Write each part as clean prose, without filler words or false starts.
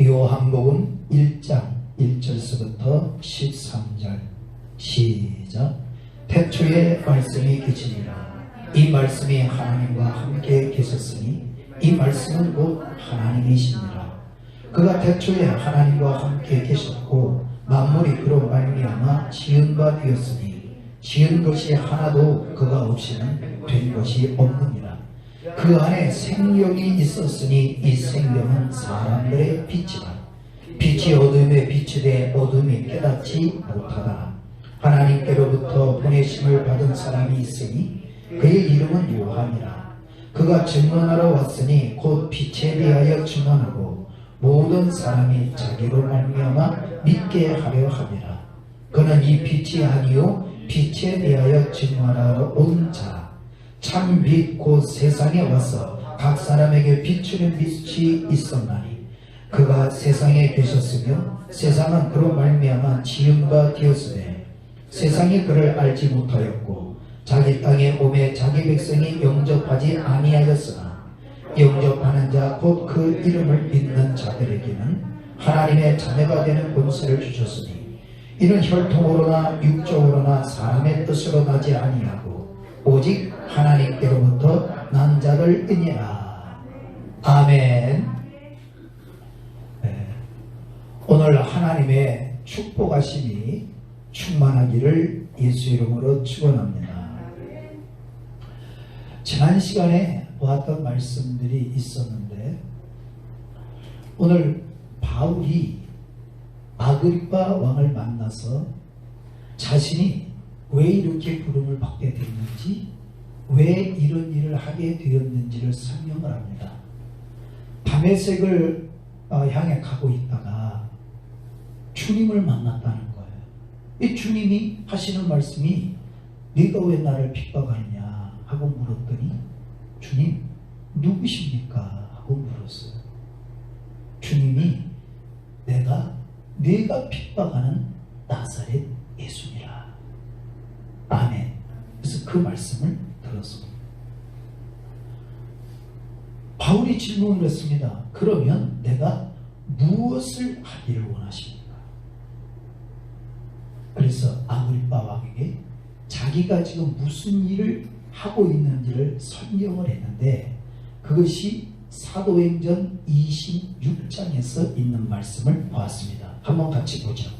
요한복음 1장 1절서부터 13절 시작. 태초에 말씀이 계시니라. 이 말씀이 하나님과 함께 계셨으니 이 말씀은 곧 하나님이시니라. 그가 태초에 하나님과 함께 계셨고 만물이 그로 말미암아 지은 바 되었으니 지은 것이 하나도 그가 없이는 된 것이 없느니라. 그 안에 생명이 있었으니 이 생명은 사람들의 빛이라. 빛이 어둠에 비추되 어둠이 깨닫지 못하더라. 하나님께로부터 보내심을 받은 사람이 있으니 그의 이름은 요한이라. 그가 증언하러 왔으니 곧 빛에 대하여 증언하고 모든 사람이 자기로 말미암아 믿게 하려 함이라. 그는 이 빛이 아니요 빛에 대하여 증언하러 온 자 참 빛 곧 세상에 와서 각 사람에게 비추는 빛이 있었나니 그가 세상에 계셨으며 세상은 그로 말미암아 지은 바 되었으되 세상이 그를 알지 못하였고 자기 땅에 오매 자기 백성이 영접하지 아니하였으나 영접하는 자 곧 그 이름을 믿는 자들에게는 하나님의 자녀가 되는 권세를 주셨으니 이는 혈통으로나 육적으로나 사람의 뜻으로 나지 아니하고 오직 하나님께로부터 난 자들이니라. 아멘. 오늘 하나님의 축복하심이 충만하기를 예수 이름으로 축원합니다. 지난 시간에 보았던 말씀들이 있었는데 오늘 바울이 아그리파 왕을 만나서 자신이 왜 이렇게 부름을 받게 됐는지 왜 이런 일을 하게 되었는지를 설명을 합니다. 다메섹을 향해 가고 있다가 주님을 만났다는 거예요. 이 주님이 하시는 말씀이 네가 왜 나를 핍박하느냐 하고 물었더니 주님 누구십니까 하고 물었어요. 주님이 내가 핍박하는 나사렛 예수니라. 아멘. 그래서 그 말씀을 들었습니다. 바울이 질문을 했습니다. 그러면 내가 무엇을 하기를 원하십니까? 그래서 아그리파 왕에게 자기가 지금 무슨 일을 하고 있는지를 설명을 했는데 그것이 사도행전 26장에서 있는 말씀을 보았습니다. 한번 같이 보죠.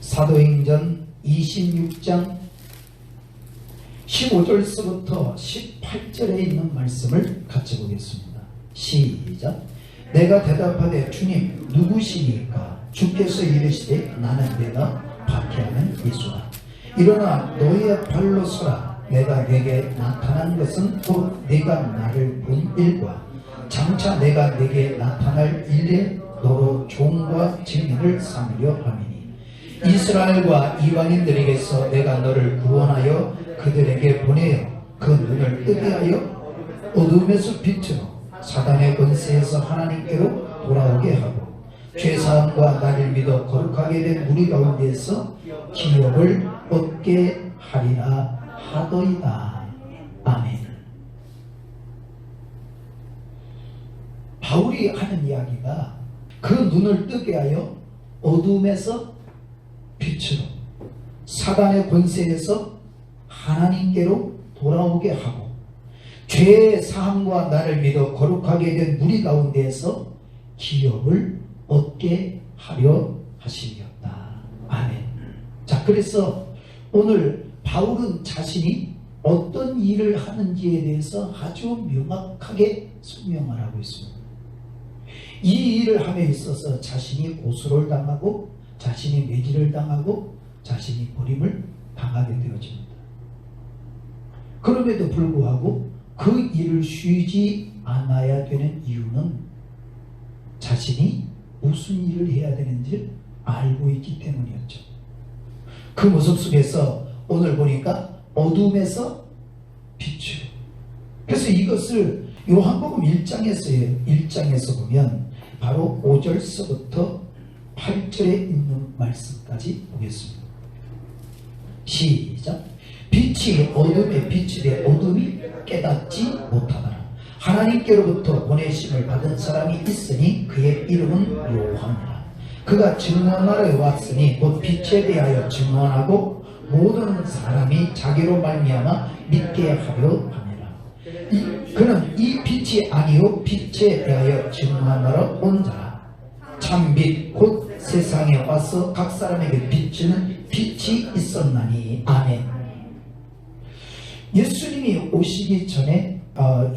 사도행전 26장 15절서부터 18절에 있는 말씀을 같이 보겠습니다. 시작. 내가 대답하되 주님 누구시니까? 주께서 이르시되 나는 내가 박해하는 예수다. 일어나 너의 발로 서라. 내가 내게 나타난 것은 곧 네가 나를 본 일과 장차 내가 내게 나타날 일에 너로 종과 증인을 삼으려 함이니 이스라엘과 이방인들에게서 내가 너를 구원하여 그들에게 보내어 그 눈을 뜨게 하여 어둠에서 빛으로 사단의 권세에서 하나님께로 돌아오게 하고 죄사함과 나를 믿어 거룩하게 된 무리 가운데에서 기업을 얻게 하리라 하더이다. 아멘. 바울이 하는 이야기가 그 눈을 뜨게 하여 어둠에서 빛으로 사단의 권세에서 하나님께로 돌아오게 하고 죄의 사함과 나를 믿어 거룩하게 된 무리 가운데에서 기업을 얻게 하려 하심이었다. 아멘. 자, 그래서 오늘 바울은 자신이 어떤 일을 하는지에 대해서 아주 명확하게 설명을 하고 있습니다. 이 일을 함에 있어서 자신이 고소를 당하고 자신이 매질을 당하고 자신이 버림을 당하게 되어집니다. 그럼에도 불구하고 그 일을 쉬지 않아야 되는 이유는 자신이 무슨 일을 해야 되는지 알고 있기 때문이었죠. 그 모습 속에서 오늘 보니까 어둠에서 빛으로. 그래서 이것을 요한복음 1장에서 보면 바로 5절서부터 8절에 있는 말씀까지 보겠습니다. 시작. 빛이 어둠에 비치되 어둠이 깨닫지 못하더라. 하나님께로부터 보내심을 받은 사람이 있으니 그의 이름은 요한이라. 그가 증언하러 왔으니 곧 빛에 대하여 증언하고 모든 사람이 자기로 말미암아 믿게 하려 함이라. 그는 이 빛이 아니요 빛에 대하여 증언하러 온 자라. 참빛 곧 세상에 와서 각 사람에게 비추는 빛이 있었나니. 아멘. 예수님이 오시기 전에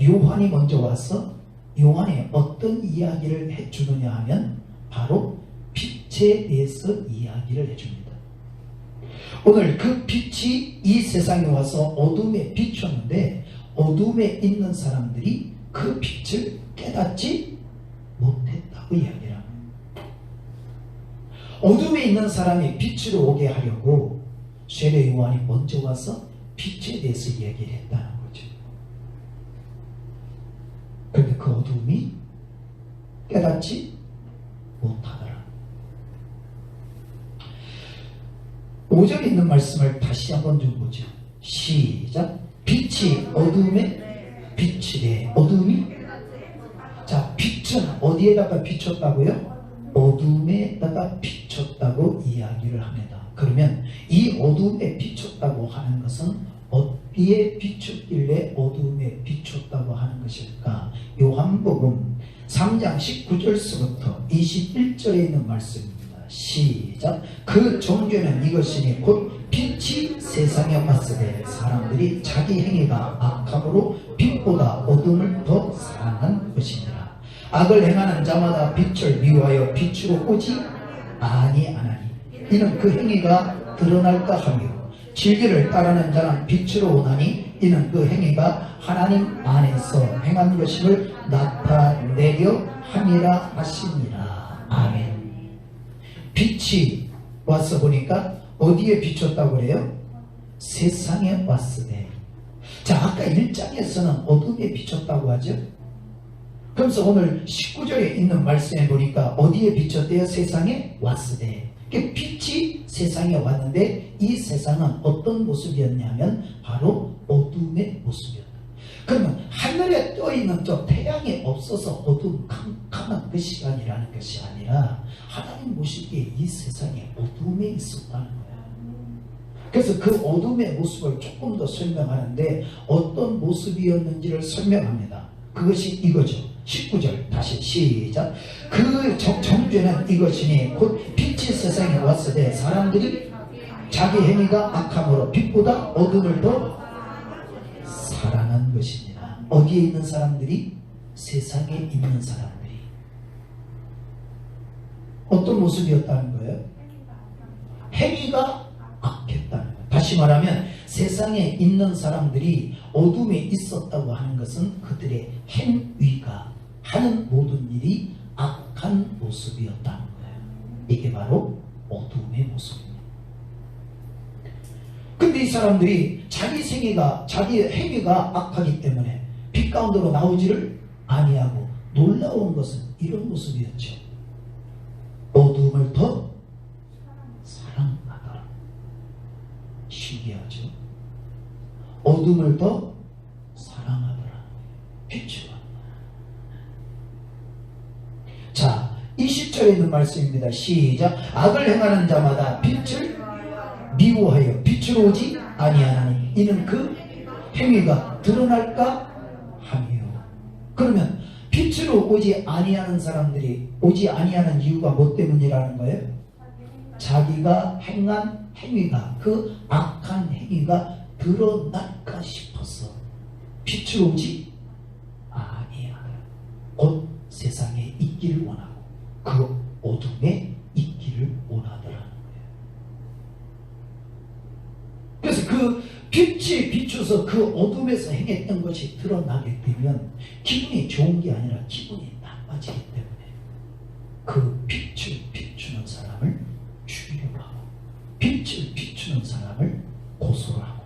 요한이 먼저 와서 요한이 어떤 이야기를 해주느냐 하면 바로 빛에 대해서 이야기를 해줍니다. 오늘 그 빛이 이 세상에 와서 어둠에 비췄는데 어둠에 있는 사람들이 그 빛을 깨닫지 못했다고 이야기를 합니다. 어둠에 있는 사람이 빛으로 오게 하려고 세례 요한이 먼저 와서 빛에 대해서 얘기를 했다는 거죠. 그런데 그 어둠이 깨닫지 못하더라. 5절에 있는 말씀을 다시 한번 좀 보죠. 시작. 빛이 어둠에 비치되 어둠이, 자, 빛은 어디에다가 비쳤다고요? 어둠에다가 비쳤다고 이야기를 합니다. 그러면 이 어둠에 비쳤다고 하는 것은 어디에 비쳤길래 어둠에 비쳤다고 하는 것일까? 요한복음 3장 19절서부터 21절에 있는 말씀입니다. 시작. 그 종교는 이것이니 곧 빛이 세상에 왔으되 사람들이 자기 행위가 악함으로 빛보다 어둠을 더 사랑한 것이니라. 악을 행하는 자마다 빛을 미워하여 빛으로 오지 아니하나니 이는 그 행위가 드러날까 하며 진리를 따르는 자는 빛으로 오나니 이는 그 행위가 하나님 안에서 행한 것임을 나타내려 함이라 하시니라. 아멘. 빛이 와서 보니까 어디에 비쳤다고 그래요? 세상에 왔으되. 자, 아까 1장에서는 어둠에 비쳤다고 하죠. 그래서 오늘 19절에 있는 말씀에 보니까 어디에 비쳤대요? 세상에 왔으되. 빛이 세상에 왔는데 이 세상은 어떤 모습이었냐면 바로 어둠의 모습이었다. 그러면 하늘에 떠있는 저 태양이 없어서 어둠캄캄한 그 시간이라는 것이 아니라 하나님 보시기에 이 세상에 어둠에 있었다는 거야. 그래서 그 어둠의 모습을 조금 더 설명하는데 어떤 모습이었는지를 설명합니다. 그것이 이거죠. 19절 다시 시작. 그 정죄는 이것이니 곧 빛이 세상에 왔으되 사람들이 자기 행위가 악함으로 빛보다 어둠을 더 사랑한 것입니다. 어디에 있는 사람들이? 세상에 있는 사람들이. 어떤 모습이었다는 거예요? 행위가 악했다는 거예요. 다시 말하면 세상에 있는 사람들이 어둠에 있었다고 하는 것은 그들의 행위가 하는 모든 일이 악한 모습이었다는 거예요. 이게 바로 어둠의 모습입니다. 근데 이 사람들이 자기 행위가 악하기 때문에 빛 가운데로 나오지를 아니하고 놀라운 것은 이런 모습이었죠. 어둠을 더 사랑하더라. 신기하죠. 어둠을 더 사랑하더라. 빛으로. 자, 20절에 있는 말씀입니다. 시작. 악을 행하는 자마다 빛을 미워하여 빛으로 오지 아니하나니 이는 그 행위가 드러날까 하며. 그러면 빛으로 오지 아니하는 사람들이 오지 아니하는 이유가 뭐 때문이라는 거예요? 자기가 행한 행위가, 그 악한 행위가 드러날까 싶어서 빛으로 오지 아니하더라. 곧 세상에 있기를 원하고 그 어둠에 있기를 원하더라는 거예요. 그래서 그 빛이 비춰서 그 어둠에서 행했던 것이 드러나게 되면 기분이 좋은 게 아니라 기분이 나빠지기 때문에 그 빛을 비추는 사람을 죽이려고 하고 빛을 비추는 사람을 고소를 하고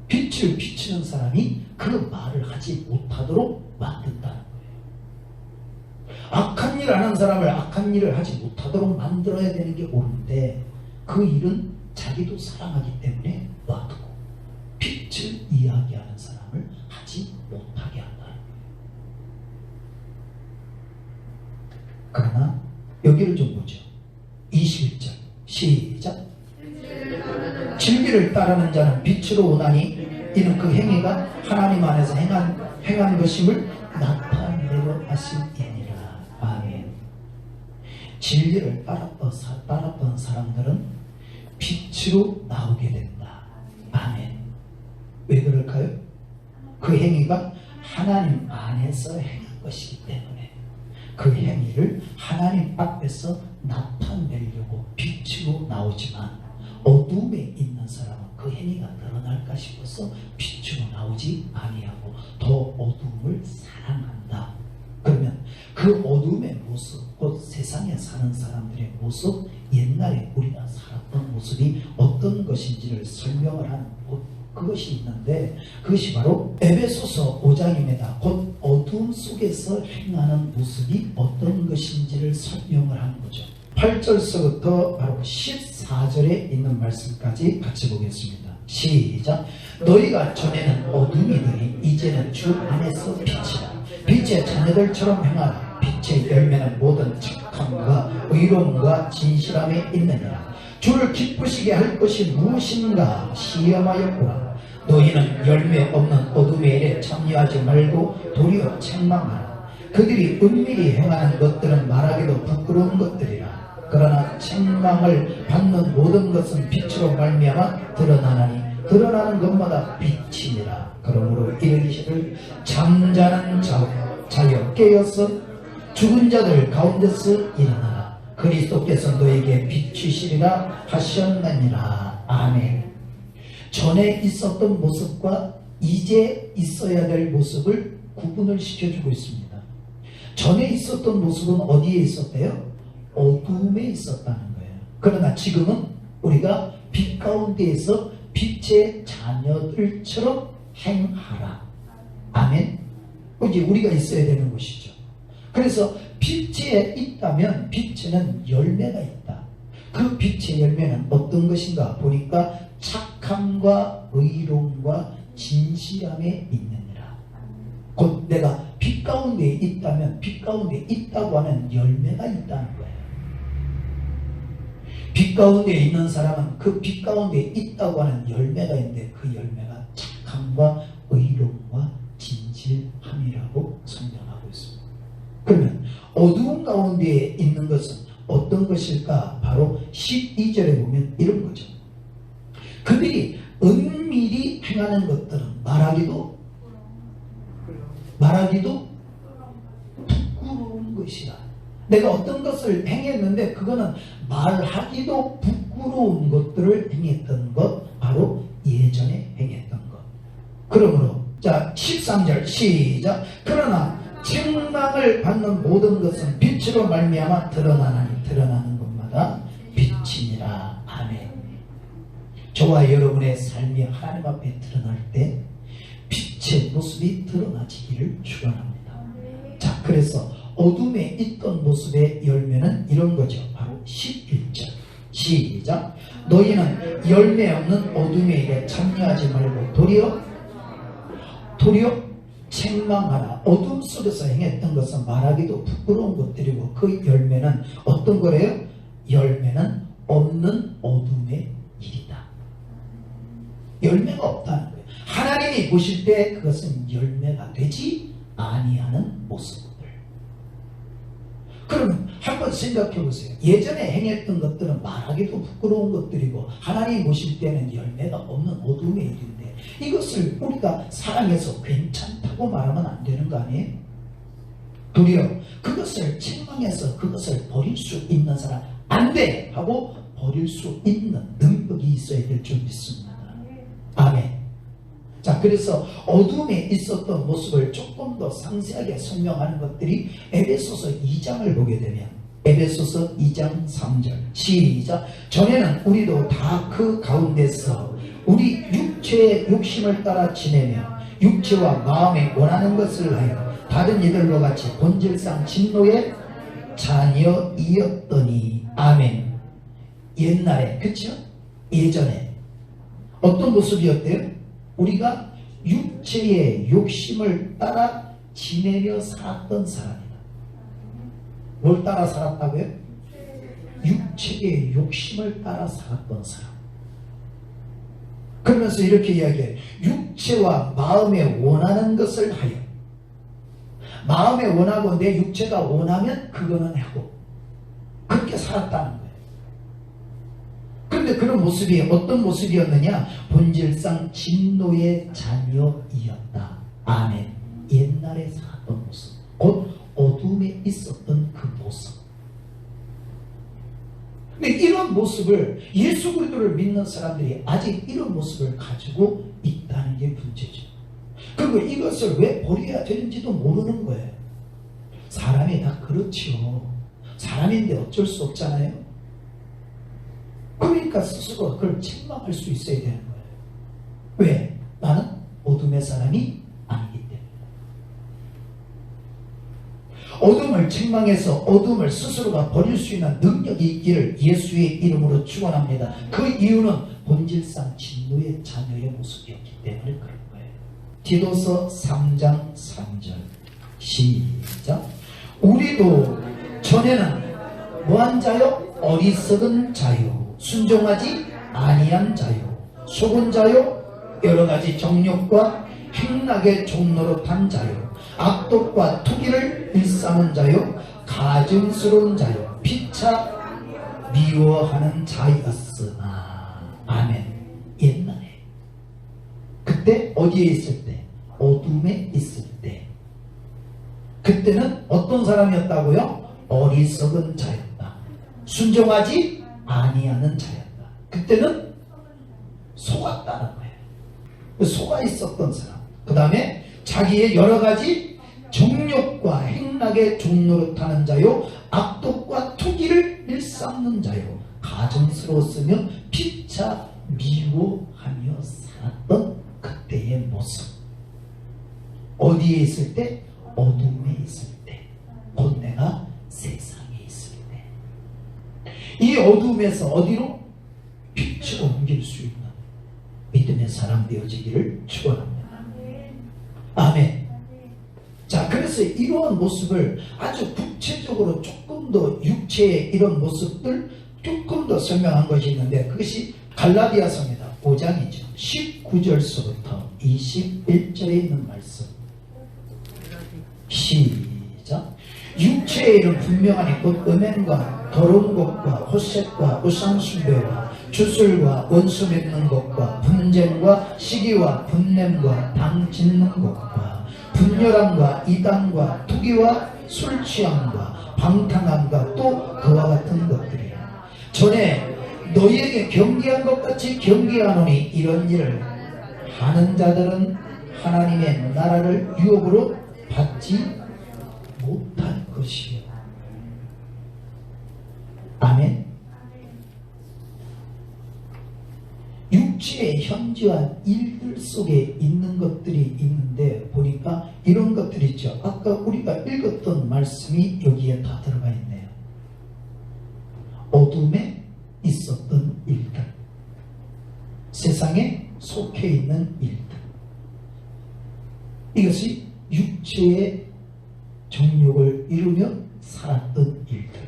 빛을 비추는 사람이 그 말을 하지 못하도록 만든다는 거예요. 악한 일 하는 사람을 악한 일을 하지 못하도록 만들어야 되는 게 옳은데 그 일은 자기도 사랑하기 때문에 놔두고 빛을 이야기하는 사람을 하지 못하게 한다는 거예요. 그러나 여기를 좀 보죠. 21절 시작. 진리를 따르는 자는 빛으로 오나니 이는 그 행위가 하나님 안에서 행한 것임을 나타내려 하심이니라. 아멘. 진리를 따랐던 사람들은 빛으로 나오게 된다. 아멘. 왜 그럴까요? 그 행위가 하나님 안에서 행한 것이기 때문에 그 행위를 하나님 앞에서 나타내려고 빛으로 나오지만, 어둠에 있는 사람은 그 행위가 드러날까 싶어서 빛으로 나오지 아니하고 더 어둠을 사랑한다. 그러면 그 어둠의 모습, 곧 세상에 사는 사람들의 모습, 옛날에 우리가 살았던 모습이 어떤 것인지를 설명을 하는 그것이 있는데, 그것이 바로 에베소서 5장입니다. 곧 어둠 속에서 행하는 모습이 어떤 것인지를 설명을 하는 거죠. 8절서부터 바로 14절에 있는 말씀까지 같이 보겠습니다. 시작. 너희가 전에는 어둠이더니 이제는 주 안에서 빛이라. 빛의 자녀들처럼 행하라. 빛의 열매는 모든 착함과 의로움과 진실함에 있느니라. 주를 기쁘시게 할 것이 무엇인가 시험하였구나. 너희는 열매 없는 어둠의 일에 참여하지 말고 도리어 책망하라. 그들이 은밀히 행하는 것들은 말하기도 부끄러운 것들이라. 그러나 책망을 받는 모든 것은 빛으로 말미암아 드러나나니 드러나는 것마다 빛이니라. 그러므로 이르기를 잠자는 자여 깨어서 죽은 자들 가운데서 일어나라. 그리스도께서 너에게 비추시리라 하셨느니라. 아멘. 전에 있었던 모습과 이제 있어야 될 모습을 구분을 시켜주고 있습니다. 전에 있었던 모습은 어디에 있었대요? 어둠에 있었다는 거예요. 그러나 지금은 우리가 빛 가운데에서 빛의 자녀들처럼 행하라. 아멘. 이제 우리가 있어야 되는 것이죠. 그래서 빛에 있다면 빛에는 열매가 있다. 그 빛의 열매는 어떤 것인가 보니까 착함과 의로움과 진실함에 있느니라. 곧 내가 빛 가운데 있다면 빛 가운데 있다고 하는 열매가 있다는 거예요. 빛 가운데 있는 사람은 그 빛 가운데 있다고 하는 열매가 있는데, 그 열매가 착함과 의로움과 진실함이라고 설명하고 있습니다. 그러면 어두운 가운데 있는 것은 어떤 것일까? 바로 12절에 보면 이런 거죠. 그들이 은밀히 행하는 것들은 말하기도 부끄러운 것이라. 내가 어떤 것을 행했는데 그거는 말하기도 부끄러운 것들을 행했던 것, 바로 예전에 행했던 것. 그러므로 자 13절 시작. 그러나 책망을 받는 모든 것은 빛으로 말미암아 드러나나니 드러나는 것마다 빛이니라. 아멘. 저와 여러분의 삶이 하나님 앞에 드러날 때 빛의 모습이 드러나지기를 축원합니다. 자, 그래서 어둠에 있던 모습의 열매는 이런 거죠. 바로 11절 시작. 너희는 열매 없는 어둠의 일에 참여하지 말고 도리어 책망하라. 어둠 속에서 행했던 것은 말하기도 부끄러운 것들이고, 그 열매는 어떤 거래요? 열매는 없는 어둠의 일이다. 열매가 없다는 거예요. 하나님이 보실 때 그것은 열매가 되지 아니하는 모습들. 그러면 한번 생각해 보세요. 예전에 행했던 것들은 말하기도 부끄러운 것들이고, 하나님이 보실 때는 열매가 없는 어둠의 일인데, 이것을 우리가 사랑해서 괜찮다고 말하면 안 되는 거 아니에요? 도리어 그것을 책망해서 그것을 버릴 수 있는 사람, 안 돼! 하고 버릴 수 있는 능력이 있어야 될 줄 믿습니다. 아멘. 자, 그래서 어둠에 있었던 모습을 조금 더 상세하게 설명하는 것들이 에베소서 2장을 보게 되면, 에베소서 2장 3절 시작. 전에는 우리도 다 그 가운데서 우리 육체의 욕심을 따라 지내며 육체와 마음에 원하는 것을 하여 다른 이들과 같이 본질상 진노의 자녀이었더니. 아멘. 옛날에, 그렇죠? 예전에 어떤 모습이었대요? 우리가 육체의 욕심을 따라 지내며 살았던 사람이다. 뭘 따라 살았다고요? 육체의 욕심을 따라 살았던 사람. 그러면서 이렇게 이야기해요. 육체와 마음에 원하는 것을 하여. 마음에 원하고 내 육체가 원하면 그거는 하고. 그렇게 살았다는 거예요. 그런데 그런 모습이 어떤 모습이었느냐? 본질상 진노의 자녀이었다. 아멘. 옛날에 살았던 모습, 곧 어둠에 있었던 그 모습. 근데 이런 모습을, 예수 그리스도를 믿는 사람들이 아직 이런 모습을 가지고 있다는 게 문제죠. 그리고 이것을 왜 버려야 되는지도 모르는 거예요. 사람이 다 그렇지요. 사람인데 어쩔 수 없잖아요. 그러니까 스스로 그걸 책망할 수 있어야 되는 거예요. 왜? 나는 어둠의 사람이 아니기 때문에. 어둠을 책망해서 어둠을 스스로가 버릴 수 있는 능력이 있기를 예수의 이름으로 축원합니다. 그 이유는 본질상 진노의 자녀의 모습이었기 때문에 그런 거예요. 디도서 3장 3절 시작. 우리도 전에는 뭐한 자요? 어리석은 자요, 순종하지 아니한 자요, 속은 자요, 여러가지 정욕과 행락의 종로로 탄 자요, 악독과 투기를 일삼은 자요, 가증스러운 자요, 피차 미워하는 자였으나. 아멘. 옛날에 그때 어디에 있을 때? 어둠에 있을 때. 그때는 어떤 사람이었다고요? 어리석은 자였다. 순종하지 아니하는 자였다. 그때는 속았다는 거예요. 속아 있었던 사람. 그 다음에 자기의 여러가지 정욕과 행락의 종노릇하는 자요, 악독과 투기를 일삼는 자요, 가증스러웠으며 피차 미워하며 살았던 그때의 모습. 어디에 있을 때? 어둠에 있을 때. 곧 내가 세상에 있을 때. 이 어둠에서 어디로? 빛으로 옮길 수 있는 믿음의 사람 되어지기를 축원합니다. 아멘. 자, 그래서 이러한 모습을 아주 구체적으로 조금 더 육체의 이런 모습들 조금 더 설명한 것이 있는데, 그것이 갈라디아서입니다. 5장이죠. 19절서부터 21절에 있는 말씀. 시작. 육체의 일은 분명하니 곧 음행과 더러운 것과 호색과 우상숭배와 주술과 원수 맺는 것과 분쟁과 시기와 분냄과 당 짓는 것과 분열함과 이단과 투기와 술 취함과 방탕함과 또 그와 같은 것들이라. 전에 너희에게 경계한 것 같이 경계하노니 이런 일을 하는 자들은 하나님의 나라를 유업으로 받지 못할 것이요. 아멘. 육체의 현저한 일들 속에 있는 것들이 있는데 보니까 이런 것들이 있죠. 아까 우리가 읽었던 말씀이 여기에 다 들어가 있네요. 어둠에 있었던 일들, 세상에 속해 있는 일들, 이것이 육체의 정욕을 이루며 살았던 일들.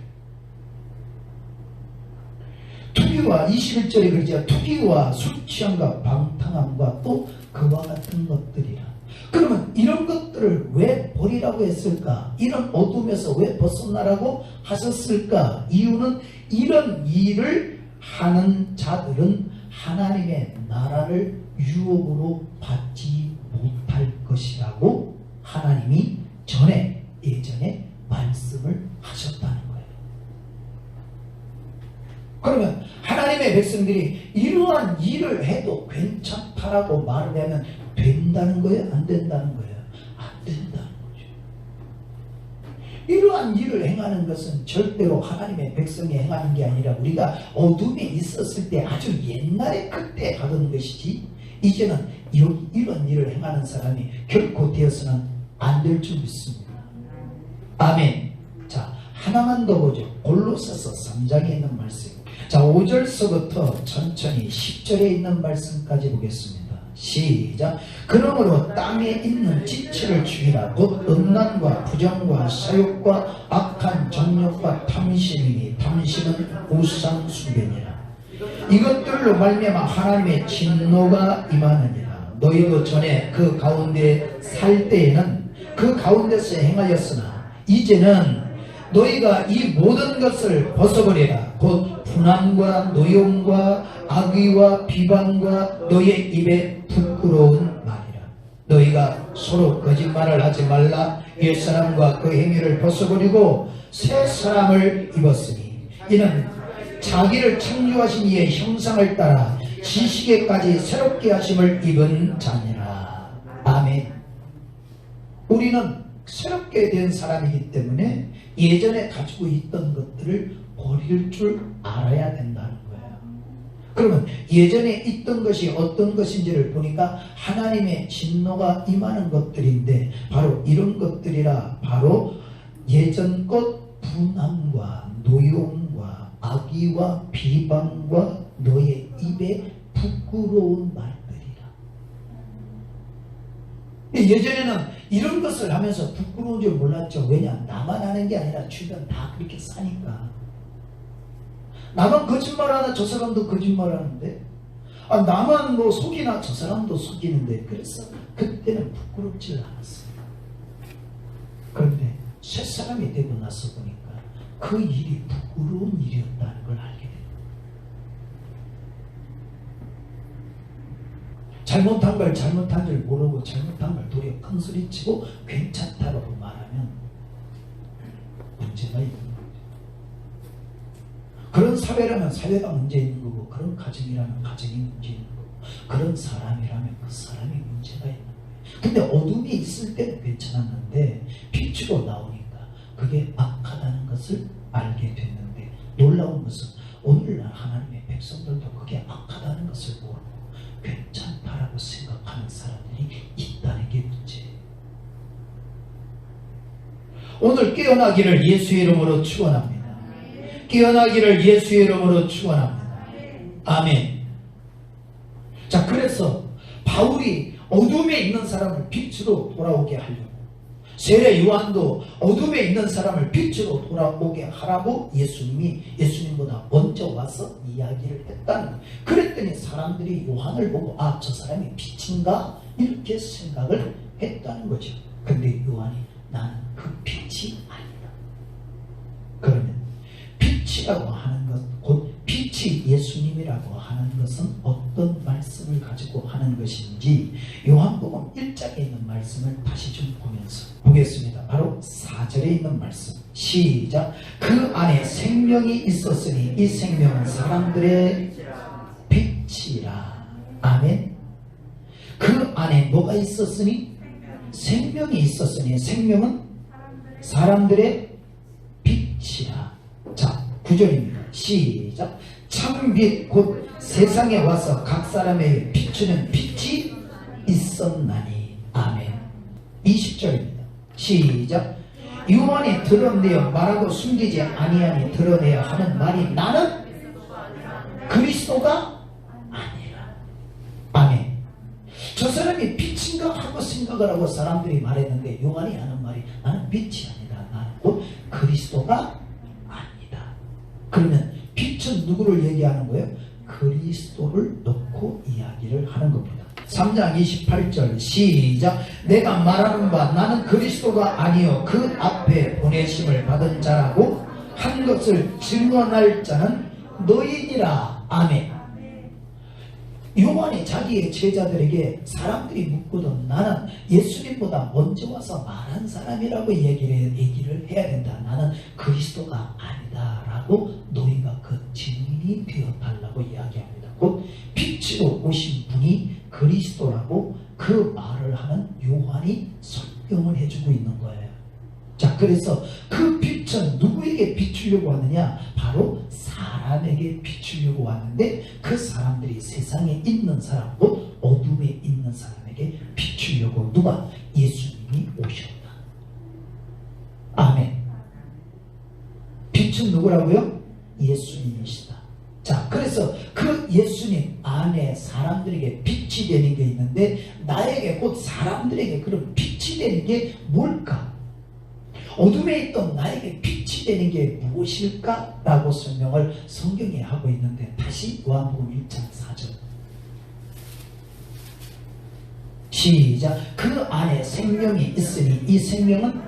투기와 21절에 그러죠. 투기와 술취함과 방탕함과 또 그와 같은 것들이라. 그러면 이런 것들을 왜 버리라고 했을까? 이런 어둠에서 왜 벗어나라고 하셨을까? 이유는 이런 일을 하는 자들은 하나님의 나라를 유업으로 받지 못할 것이라고 하나님이 예전에 말씀을 하셨다는 거예요. 그러면 하나님의 백성들이 이러한 일을 해도 괜찮다라고 말을 하면 된다는 거예요? 안 된다는 거예요? 안 된다는 거죠. 이러한 일을 행하는 것은 절대로 하나님의 백성이 행하는 게 아니라 우리가 어둠에 있었을 때 아주 옛날에 그때 하던 것이지, 이제는 이런 일을 행하는 사람이 결코 되어서는 안 될 줄 믿습니다. 아멘. 자, 하나만 더 보죠. 골로새서 3장에 있는 말씀. 자, 5절서부터 천천히 10절에 있는 말씀까지 보겠습니다. 시작. 그러므로 땅에 있는 지체를 죽이라. 곧 음란과 부정과 사욕과 악한 정욕과 탐심이니 탐심은 우상 숭배니라. 이것들로 말미암아 하나님의 진노가 임하느니라. 너희도 전에 그 가운데 살 때에는 그 가운데서 행하였으나 이제는 너희가 이 모든 것을 벗어버리라. 곧 분함과 노용과 악의와 비방과 너희의 입에 부끄러운 말이라. 너희가 서로 거짓말을 하지 말라. 옛사람과 그 행위를 벗어버리고 새 사람을 입었으니 이는 자기를 창조하신 이의 형상을 따라 지식에까지 새롭게 하심을 입은 자니라. 아멘. 우리는 새롭게 된 사람이기 때문에 예전에 가지고 있던 것들을 버릴 줄 알아야 된다는 거예요. 그러면 예전에 있던 것이 어떤 것인지를 보니까 하나님의 진노가 임하는 것들인데 바로 이런 것들이라. 바로 예전 것 분함과 노용과 악의와 비방과 너의 입에 부끄러운 말들이라. 예전에는 이런 것을 하면서 부끄러운 줄 몰랐죠. 왜냐? 나만 하는 게 아니라 주변 다 그렇게 사니까. 나만 거짓말하나 저 사람도 거짓말하는데, 나만 뭐 속이나 저 사람도 속이는데, 그래서 그때는 부끄럽지 않았어요. 그런데 새 사람이 되고 나서 보니까 그 일이 부끄러운 일이었다는 걸 알게 됩니다. 잘못한 걸 잘못한 줄 모르고 잘못한 걸 도리어 큰 소리치고 괜찮다라고 말하면 문제가 있는 거죠. 그런 사회라면 사회가 문제 있는 거고, 그런 가정이라면 가정이 문제 있는 거고, 그런 사람이라면 그 사람이 문제가 있는 거예요. 근데 어둠이 있을 때는 괜찮았는데 빛으로 나오니까 그게 악하다는 것을 알게 됐는데, 놀라운 것은 오늘날 하나님의 백성들도 그게 악하다는 것을 모르고 괜찮다라고 생각하는 사람들이 있다는 게 문제예요. 오늘 깨어나기를 예수의 이름으로 축원합니다. 깨어나기를 예수의 이름으로 축원합니다. 아멘. 자, 그래서 바울이 어둠에 있는 사람을 빛으로 돌아오게 하려고, 세례 요한도 어둠에 있는 사람을 빛으로 돌아오게 하라고 예수님보다 먼저 와서 이야기를 했다는 거예요. 그랬더니 사람들이 요한을 보고 저 사람이 빛인가? 이렇게 생각을 했다는 거죠. 근데 요한이 나는 그 빛이 아니다. 그러면 빛이라고 하는 것, 곧 빛이 예수님이라고 하는 것은 어떤 말씀을 가지고 하는 것인지 요한복음 1장에 있는 말씀을 다시 좀 보겠습니다. 바로 4절에 있는 말씀. 시작. 그 안에 생명이 있었으니 이 생명은 사람들의 빛이라. 아멘. 그 안에 뭐가 있었으니? 생명이 있었으니 생명은 사람들의 빛이라. 자, 9절입니다. 시작. 참빛 곧 세상에 와서 각 사람에게 비추는 빛이 있었나니. 아멘. 20절입니다. 시작. 요한이 드러내어 말하고 숨기지 아니하니 드러내야 하는 말이 나는 그리스도가 아니라. 아멘. 저 사람이 빛인가 하고 생각을 하고 사람들이 말했는데 요한이 하는 말이 나는 빛이 아니다. 나는 곧 그리스도가 아니다. 그러면 빛은 누구를 얘기하는 거예요? 그리스도를 놓고 이야기를 하는 겁니다. 3장 28절 시작. 내가 말하는 바 나는 그리스도가 아니요 그 앞에 보내심을 받은 자라고 한 것을 증언할 자는 너희니라. 아멘. 요한이 자기의 제자들에게 사람들이 묻거든 나는 예수님보다 먼저 와서 말한 사람이라고 얘기를 해야 된다. 나는 그리스도가 아니다 라고 너희가 그 증인이 되어달라고 이야기합니다. 곧 빛으로 오신 분이 그리스도라고 그 말을 하는 요한이 설명을 해주고 있는 거예요. 자, 그래서 그 빛은 누구에게 비추려고 하느냐? 바로 사람에게 비추려고 하는데 그 사람들이 세상에 있는 사람, 곧 어둠에 있는 사람에게 비추려고 누가? 예수님이 오셨다. 아멘. 빛은 누구라고요? 예수님이시다. 자, 그래서 그 예수님 안에 사람들에게 빛이 되는 게 있는데 나에게 곧 사람들에게 그런 빛이 되는 게 뭘까? 어둠에 있던 나에게 빛이 되는 게 무엇일까? 라고 설명을 성경에 하고 있는데 다시 요한복음 1장 4절 시작. 그 안에 생명이 있으니 이 생명은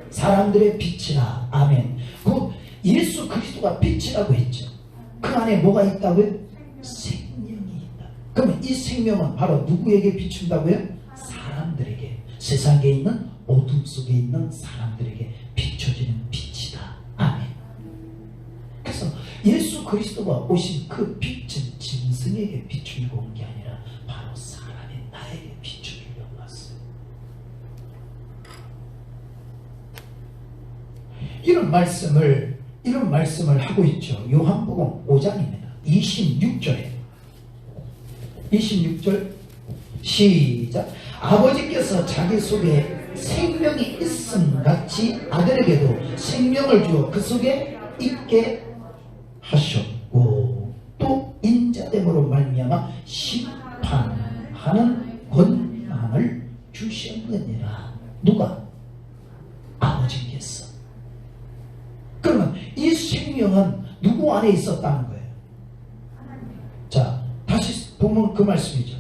사람들의 빛이라. 아멘. 곧 예수 그리스도가 빛이라고 했죠. 그 안에 뭐가 있다고요? 생명이 있다. 그러면 이 생명은 바로 누구에게 비춘다고요? 사람들에게, 세상에 있는 어둠 속에 있는 사람들에게 비춰지는 빛이다. 아멘. 그래서 예수 그리스도가 오신 그 빛은 짐승에게 비추려고 온 게 아니라 바로 사람의 나에게 비추려고 왔어요. 이런 말씀을 하고 있죠. 요한복음 5장입니다. 26절 시작. 아버지께서 자기 속에 생명이 있음 같이 아들에게도 생명을 주어 그 속에 있게 하셨고 또 인자됨으로 말미암아 심판하는 권한을 주셨느니라. 누가? 아버지께서. 그러면 이 생명은 누구 안에 있었다는 거예요? 자, 다시 보면 그 말씀이죠.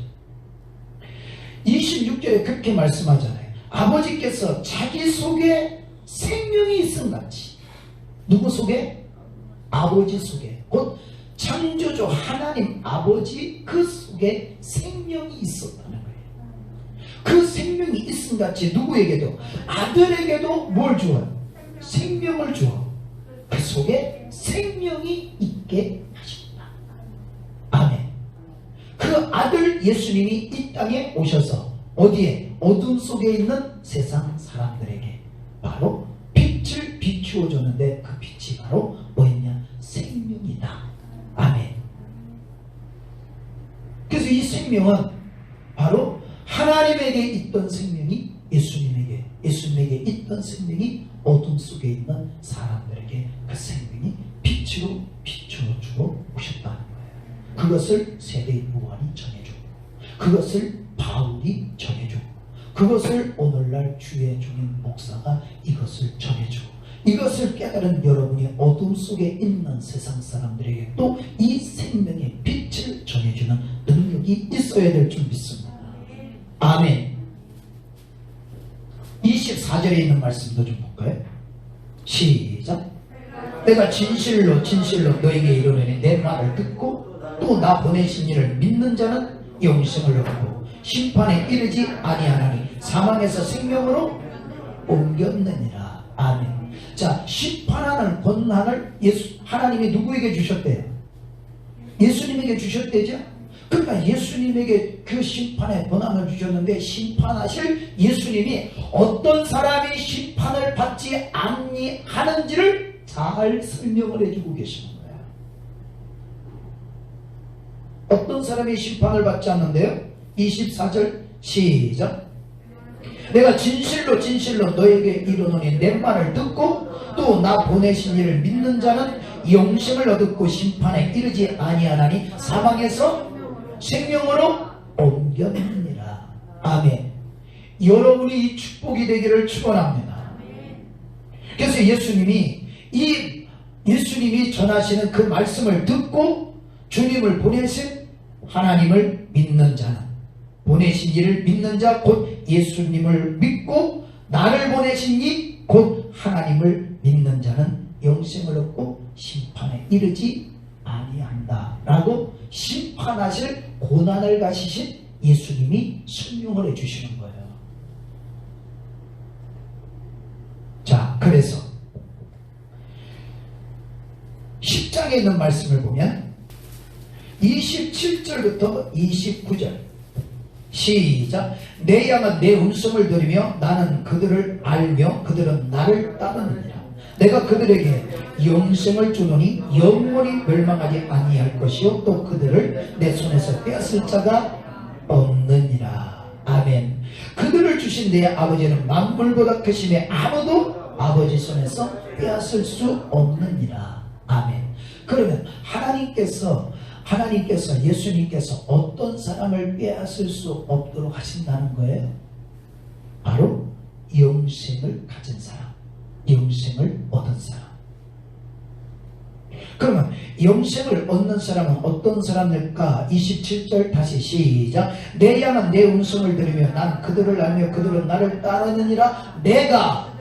26절에 그렇게 말씀하잖아요. 아버지께서 자기 속에 생명이 있음 같이. 누구 속에? 아버지 속에. 곧 창조주 하나님 아버지 그 속에 생명이 있었다는 거예요. 그 생명이 있음 같이 누구에게도? 아들에게도 뭘 주어요? 생명을 주어. 그 속에 생명이 있게 하신다. 아멘. 그 아들 예수님이 이 땅에 오셔서 어디에? 어둠 속에 있는 세상 사람들에게 바로 빛을 비추어 줬는데 그 빛이 바로 뭐였냐? 생명이다. 아멘. 그래서 이 생명은 바로 하나님에게 있던 생명이 예수님에게 있던 생명이 어둠 속에 있는 사람들에게 그 생명이 빛으로 비추어주고 오셨다는 거예요. 그것을 세대의 요한이 전해주고 그것을 바울이 전해주고 그것을 오늘날 주의 종인 목사가 이것을 전해주고 이것을 깨달은 여러분이 어둠 속에 있는 세상 사람들에게 또 이 생명의 빛을 전해주는 능력이 있어야 될 줄 믿습니다. 아멘. 24절에 있는 말씀도 좀 볼까요? 시작. 내가 진실로 너에게 이르노니 내 말을 듣고 또 나 보내신 이를 믿는 자는 영생을 얻고 심판에 이르지 아니하나니 사망에서 생명으로 옮겼느니라. 아멘. 자, 심판하는 권한을 하나님이 누구에게 주셨대요? 예수님에게 주셨대죠? 그러니까 예수님에게 그 심판의 권한을 주셨는데 심판하실 예수님이 어떤 사람이 심판을 받지 아니하는지를 잘 설명을 해주고 계시는 거예요. 어떤 사람이 심판을 받지 않는데요? 24절 시작. 내가 진실로 너에게 이르노니 내 말을 듣고 또 나 보내신 이를 믿는 자는 영생을 얻고 심판에 이르지 아니하나니 사망에서 생명으로 옮겼느니라. 아멘. 여러분이 이 축복이 되기를 축원합니다. 그래서 예수님이 전하시는 그 말씀을 듣고 주님을 보내신 하나님을 믿는 자는 보내신 이를 믿는 자 곧 예수님을 믿고 나를 보내신 이 곧 하나님을 믿는 자는 영생을 얻고 심판에 이르지 아니한다 라고 심판하실 고난을 가지신 예수님이 설명을 해주시는 거예요. 자, 그래서 10장에 있는 말씀을 보면 27절부터 29절 시작. 내 양은 내 음성을 들으며 나는 그들을 알며 그들은 나를 따르느니라. 내가 그들에게 영생을 주노니 영원히 멸망하지 아니할 것이요 또 그들을 내 손에서 빼앗을 자가 없느니라. 아멘. 그들을 주신 내 아버지는 만물보다 크심에 아무도 아버지 손에서 빼앗을 수 없느니라. 아멘. 그러면 하나님께서 하나님께서, 예수님께서 어떤 사람을 빼앗을 수 없도록 하신다는 거예요. 바로 영생을 가진 사람, 영생을 얻은 사람. 그러면 영생을 얻는 사람은 어떤 사람일까? 27절 다시 시작. 내 양은 내 음성을 들으며 난 그들을 알며 그들은 나를 따르느니라. 내가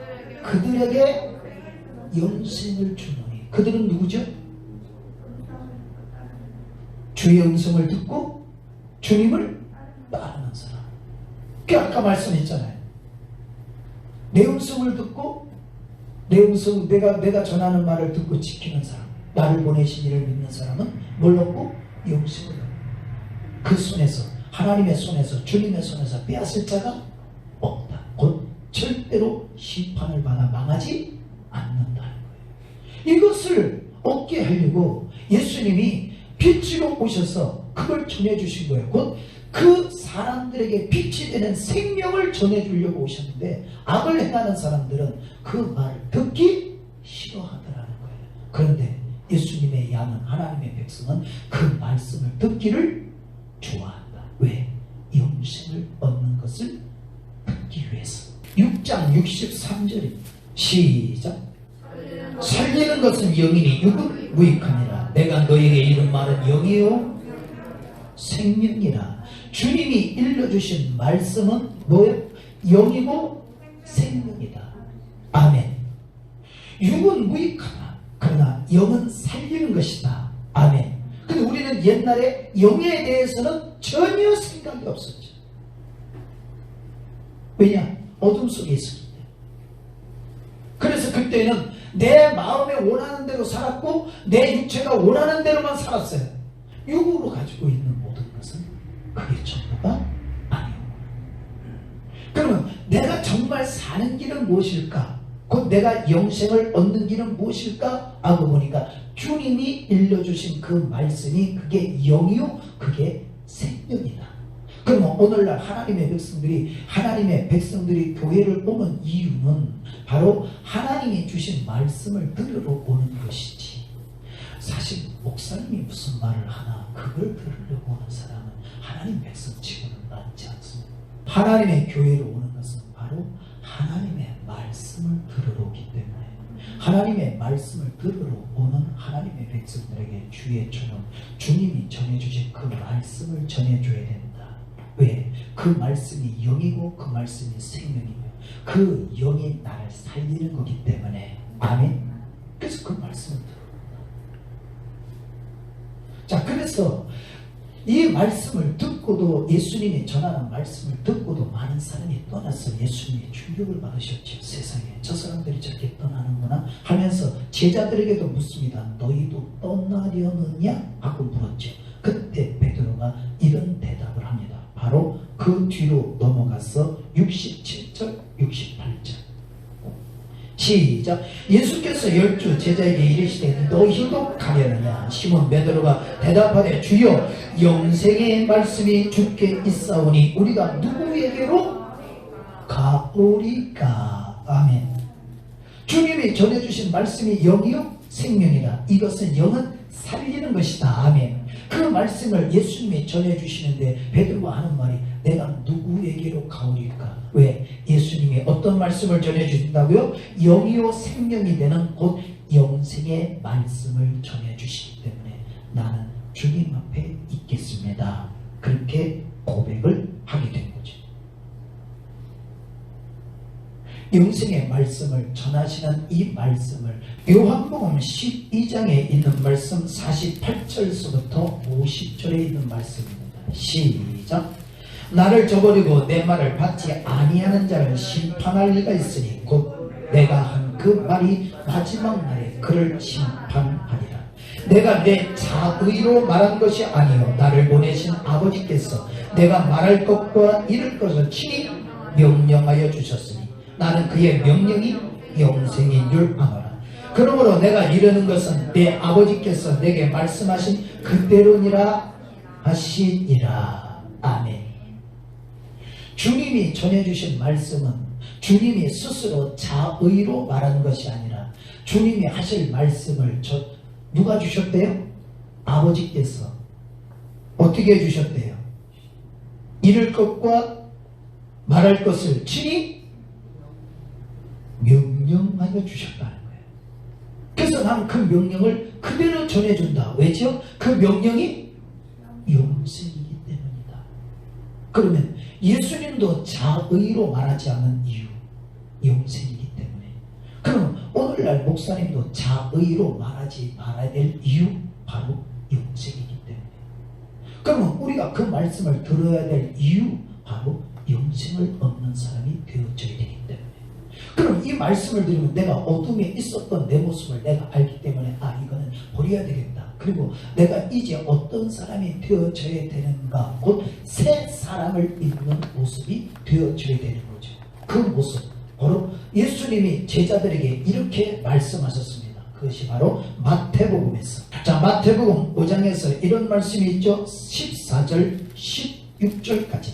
그들에게 영생을 주노니. 그들은 누구죠? 주의 음성을 듣고 주님을 따르는 사람. 그 아까 말씀했잖아요. 내 음성을 듣고 내 음성, 내가 전하는 말을 듣고 지키는 사람, 나를 보내신 이를 믿는 사람은 뭘 얻고? 영생을 얻고, 그 손에서, 하나님의 손에서, 주님의 손에서 빼앗을 자가 없다. 곧 절대로 심판을 받아 망하지 않는다는 거예요. 이것을 얻게 하려고 예수님이 빛으로 오셔서 그걸 전해주신 거예요. 곧 그 사람들에게 빛이 되는 생명을 전해주려고 오셨는데, 악을 행하는 사람들은 그 말을 듣기 싫어하더라는 거예요. 그런데 예수님의 양은, 하나님의 백성은 그 말씀을 듣기를 좋아한다. 왜? 영생을 얻는 것을 듣기 위해서. 6장 63절입니다. 시작. 살리는 것은 영이니 육은 무익하니라. 내가 너에게 이른 말은 영이요 생명이라. 주님이 일러주신 말씀은 뭐예요? 영이고 생명이다. 아멘. 육은 무익하다. 그러나 영은 살리는 것이다. 아멘. 근데 우리는 옛날에 영에 대해서는 전혀 생각이 없었죠. 왜냐? 어둠 속에 있었기 때문에. 그래서 그때는 내 마음에 원하는 대로 살았고 내 육체가 원하는 대로만 살았어요. 육으로 가지고 있는 모든 것은 그게 전부가 아니오. 그러면 내가 정말 사는 길은 무엇일까? 곧 내가 영생을 얻는 길은 무엇일까? 하고 보니까 주님이 일러주신 그 말씀이 그게 영이요 그게 생명이다. 그러면 오늘날 하나님의 백성들이 교회를 오는 이유는 바로 하나님이 주신 말씀을 들으러 오는 것이지, 사실 목사님이 무슨 말을 하나 그걸 들으려고 오는 사람은 하나님 백성치고는 낫지 않습니다. 하나님의 교회로 오는 것은 바로 하나님의 말씀을 들으러 오기 때문에, 하나님의 말씀을 들으러 오는 하나님의 백성들에게 주의 처럼 주님이 전해주신 그 말씀을 전해줘야 된다. 왜? 그 말씀이 영이고 그 말씀이 생명이며 그 영이 나를 살리는 거기 때문에. 아멘. 그래서 그 말씀을 들어. 자, 그래서 이 말씀을 듣고도, 예수님이 전하는 말씀을 듣고도 많은 사람이 떠나서 예수님의 충격을 받으셨죠. 세상에 저 사람들이 저렇게 떠나는구나 하면서 제자들에게도 묻습니다. 너희도 떠나려느냐? 하고 물었죠. 그때 베드로가 이런 대답을 합니다. 바로 그 뒤로 넘어가서 67절 68절 시작. 예수께서 12 제자에게 이르시되 너희도 가려느냐? 시몬 베드로가 대답하되 주여 영생의 말씀이 주께 있사오니 우리가 누구에게로 가오리까? 아멘. 주님이 전해주신 말씀이 영이요 생명이다. 이것은 영은 살리는 것이다. 아멘. 그 말씀을 예수님이 전해주시는데 베드로가 하는 말이 내가 누구에게로 가오리까? 왜? 예수님이 어떤 말씀을 전해주신다고요? 영이요 생명이 되는 곧 영생의 말씀을 전해주시기 때문에 나는 주님 앞에 있겠습니다. 그렇게 고백을 하게 된 거죠. 영생의 말씀을 전하시는 이 말씀을 요한복음 12장에 있는 말씀 48절서부터 50절에 있는 말씀입니다. 시작. 나를 저버리고 내 말을 받지 아니하는 자를 심판할 리가 있으니 곧 내가 한 그 말이 마지막 날에 그를 심판하리라. 내가 내 자의로 말한 것이 아니요 나를 보내신 아버지께서 내가 말할 것과 이를 것을 친히 명령하여 주셨으니 나는 그의 명령이 영생인 줄 아노라. 그러므로 내가 이르는 것은 내 아버지께서 내게 말씀하신 그대로니라 하시니라. 아멘. 주님이 전해주신 말씀은 주님이 스스로 자의로 말하는 것이 아니라 주님이 하실 말씀을 누가 주셨대요? 아버지께서 어떻게 해주셨대요? 이를 것과 말할 것을 친히 명령하여 주셨다는 거예요. 그래서 나는 그 명령을 그대로 전해준다. 왜죠? 그 명령이 영생이기 때문이다. 그러면 예수님도 자의로 말하지 않는 이유, 영생이기 때문에. 그럼 오늘날 목사님도 자의로 말하지 말아야 될 이유, 바로 영생이기 때문에. 그러면 우리가 그 말씀을 들어야 될 이유, 바로 영생을 얻는 사람이 되어져야 되기 때문에. 그럼 이 말씀을 들으면 내가 어둠에 있었던 내 모습을 내가 알기 때문에 이거는 버려야 되겠다. 그리고 내가 이제 어떤 사람이 되어져야 되는가, 곧 새 사람을 입는 모습이 되어져야 되는 거죠. 그 모습, 바로 예수님이 제자들에게 이렇게 말씀하셨습니다. 그것이 바로 마태복음에서, 자, 마태복음 5장에서 이런 말씀이 있죠. 14절 16절까지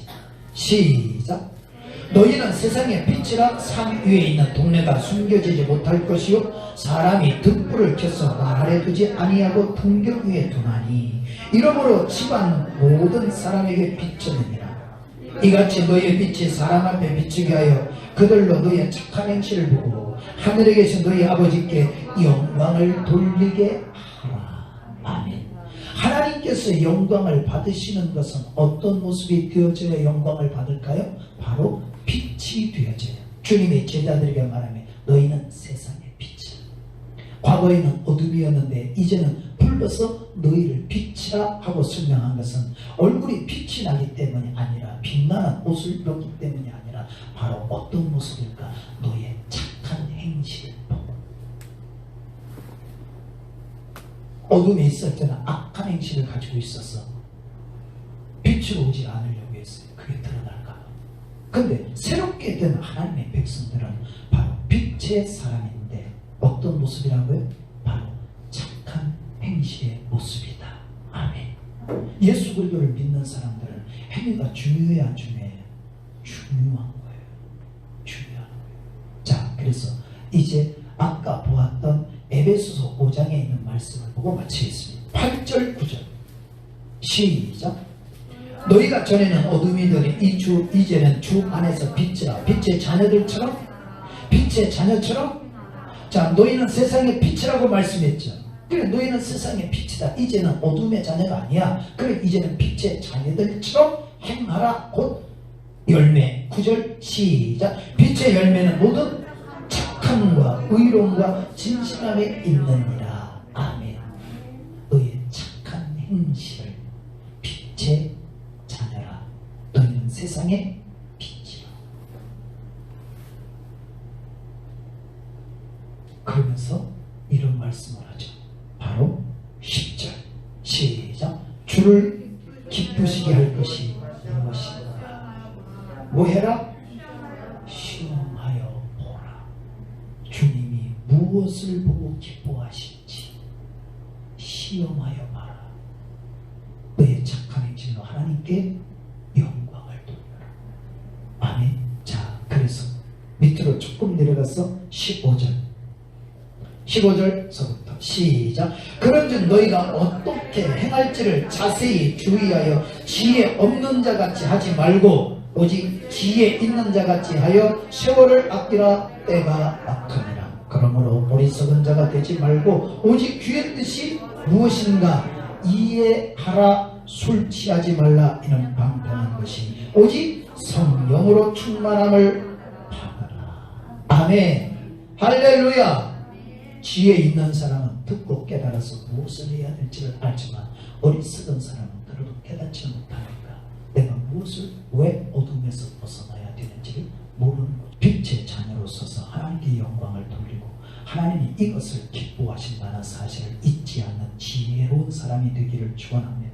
시작. 너희는 세상의 빛이라 산 위에 있는 동네가 숨겨지지 못할 것이요 사람이 등불을 켜서 말 아래 두지 아니하고 등경 위에 두나니 이러므로 집안 모든 사람에게 비추느니라. 이같이 너희의 빛이 사람 앞에 비추게 하여 그들로 너희의 착한 행실을 보고 하늘에 계신 너희 아버지께 영광을 돌리게 하라. 아멘. 하나님께서 영광을 받으시는 것은 어떤 모습이 되어져야 영광을 받을까요? 바로 빛이 되어져요. 주님의 제자들에게 말하면 너희는 세상의 빛이라. 과거에는 어둠이었는데 이제는 불러서 너희를 빛이라 하고 설명한 것은 얼굴이 빛이 나기 때문이 아니라 빛나는 옷을 입었기 때문이 아니라 바로 어떤 모습일까? 너의 착한 행실을 보고. 어둠에 있을 때는 악한 행실을 가지고 있어서 빛으로 오지 않으려고 했어요. 그게 드러날까 봐. 근데 새롭게 된 하나님의 백성들은 바로 빛의 사람인데 어떤 모습이라고요? 바로 착한 행실의 모습이다. 아멘. 예수 그리스도를 믿는 사람들은 행위가 중요해야 안 중요해요? 중요한 거예요. 중요한 거예요. 자, 그래서 이제 아까 보았던 에베소서 5장에 있는 말씀을 보고 마치겠습니다. 8절 9절 시작. 너희가 전에는 어둠이더니 이제는 주 안에서 빛이라. 빛의 자녀들처럼, 빛의 자녀처럼. 자, 너희는 세상의 빛이라고 말씀했죠. 그래, 너희는 세상의 빛이다. 이제는 어둠의 자녀가 아니야. 그래, 이제는 빛의 자녀들처럼 행하라. 곧 열매. 9절 시작. 빛의 열매는 모든 착함과 의로움과 진실함에 있느니라. 아멘. 너희의 착한 행실을 빛의 자녀라. 너희는 세상의 빛이라. 그러면서 이런 말씀을 하죠. 바로 10절 시작. 주를 기쁘시게 할 것이 무엇인가? 뭐해라? 시험하여 보라. 주님이 무엇을 보고 기뻐하실지 시험하여 봐라. 너의 착한 행실로 하나님께 영광을 돌려라. 아멘. 자, 그래서 밑으로 조금 내려가서 15절서부터 시작. 그런즉 너희가 어떻게 행할지를 자세히 주의하여 지혜 없는 자같이 하지 말고 오직 지혜 있는 자같이 하여 세월을 아끼라. 때가 악하니라. 그러므로 어리석은 자가 되지 말고 오직 주의 뜻이 무엇인가 이해하라. 술 취하지 말라. 이는 방탕한 것이 오직 성령으로 충만함을 받으라. 아멘. 할렐루야. 지혜 있는 사람은 듣고 깨달아서 무엇을 해야 될지를 알지만 어리석은 사람은 들어도 깨닫지 못하니까 내가 무엇을 왜 어둠에서 벗어나야 되는지를 모르는 것. 빛의 자녀로 서서 하나님께 영광을 돌리고 하나님이 이것을 기뻐하신다는 사실을 잊지 않는 지혜로운 사람이 되기를 축원합니다.